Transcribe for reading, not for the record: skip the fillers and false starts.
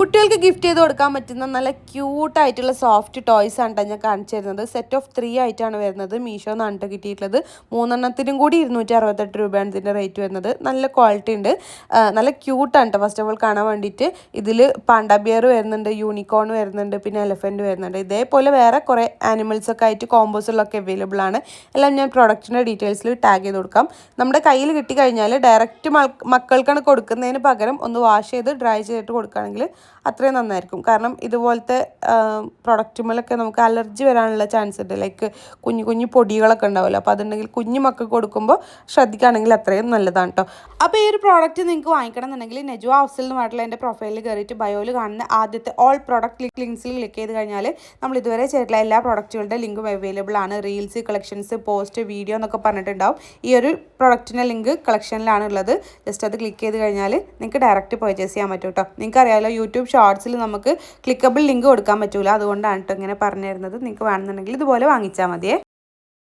കുട്ടികൾക്ക് ഗിഫ്റ്റ് ചെയ്ത് കൊടുക്കാൻ പറ്റുന്ന നല്ല ക്യൂട്ടായിട്ടുള്ള സോഫ്റ്റ് ടോയ്സ് ആണ് കേട്ടോ ഞാൻ കാണിച്ചു തരുന്നത്. സെറ്റ് ഓഫ് 3 ആയിട്ടാണ് വരുന്നത്. മീഷോ എന്നാണ് കേട്ടോ കിട്ടിയിട്ടുള്ളത്. 3 കൂടി 268 രൂപയാണ് ഇതിൻ്റെ റേറ്റ് വരുന്നത്. നല്ല ക്വാളിറ്റി ഉണ്ട്, നല്ല ക്യൂട്ടാണ് കേട്ടോ. ഫസ്റ്റ് ഓഫ് ഓൾ കാണാൻ വേണ്ടിയിട്ട് ഇതിൽ പാണ്ട ബിയർ വരുന്നുണ്ട്, യൂണിക്കോൺ വരുന്നുണ്ട്, പിന്നെ എലഫൻറ്റ് വരുന്നുണ്ട്. ഇതേപോലെ വേറെ കുറേ ആനിമൽസൊക്കെ ആയിട്ട് കോമ്പോസുകളൊക്കെ അവൈലബിൾ ആണ്. എല്ലാം ഞാൻ പ്രൊഡക്റ്റിൻ്റെ ഡീറ്റെയിൽസിൽ ടാഗ് ചെയ്ത് കൊടുക്കാം. നമ്മുടെ കയ്യിൽ കിട്ടിക്കഴിഞ്ഞാൽ ഡയറക്റ്റ് മക്കൾക്കാണ് കൊടുക്കുന്നതിന് പകരം ഒന്ന് വാഷ് ചെയ്ത് ഡ്രൈ ചെയ്തിട്ട് കൊടുക്കുകയാണെങ്കിൽ അത്രയും നന്നായിരിക്കും. കാരണം ഇതുപോലത്തെ പ്രൊഡക്റ്റുകളൊക്കെ നമുക്ക് അലർജി വരാനുള്ള ചാൻസ് ഉണ്ട്. ലൈക്ക് കുഞ്ഞു കുഞ്ഞു പൊടികളൊക്കെ ഉണ്ടാവുമല്ലോ, അപ്പോൾ അതുണ്ടെങ്കിൽ കുഞ്ഞു മക്കൾക്ക് കൊടുക്കുമ്പോൾ ശ്രദ്ധിക്കുകയാണെങ്കിൽ അത്രയും നല്ലതാണ് കേട്ടോ. അപ്പോൾ ഈ ഒരു പ്രോഡക്റ്റ് നിങ്ങൾക്ക് വാങ്ങിക്കണം എന്നുണ്ടെങ്കിൽ നെജുവ അഫ്സൽ എന്ന് പറഞ്ഞിട്ടുള്ള എൻ്റെ പ്രൊഫൈലിൽ കയറിയിട്ട് ബയോയിൽ കാണുന്ന ആദ്യത്തെ ഓൾ പ്രോഡക്റ്റ് ലിങ്ക്സിൽ ക്ലിക്ക് ചെയ്ത് കഴിഞ്ഞാൽ നമ്മൾ ഇതുവരെ ചെയ്തിട്ടുള്ള എല്ലാ പ്രോഡക്റ്റുകളുടെ ലിങ്കും അവൈലബിൾ ആണ്. റീൽസ്, കളക്ഷൻസ്, പോസ്റ്റ്, വീഡിയോ എന്നൊക്കെ പറഞ്ഞിട്ടുണ്ടാവും. ഈ ഒരു പ്രൊഡക്റ്റിൻ്റെ ലിങ്ക് കളക്ഷനിലാണ് ഉള്ളത്. ജസ്റ്റ് അത് ക്ലിക്ക് ചെയ്ത് കഴിഞ്ഞാൽ നിങ്ങൾക്ക് ഡയറക്റ്റ് പർച്ചേസ് ചെയ്യാൻ പറ്റും കേട്ടോ. നിങ്ങൾക്ക് അറിയാമല്ലോ, യൂട്യൂബ് ഷോർട്സിൽ നമുക്ക് ക്ലിക്കബിൾ ലിങ്ക് കൊടുക്കാൻ പറ്റില്ല. അതുകൊണ്ടാണ് കേട്ടോ ഇങ്ങനെ പറഞ്ഞു തരുന്നത്. നിങ്ങൾക്ക് വേണമെന്നുണ്ടെങ്കിൽ ഇതുപോലെ വാങ്ങിച്ചാൽ മതിയേ.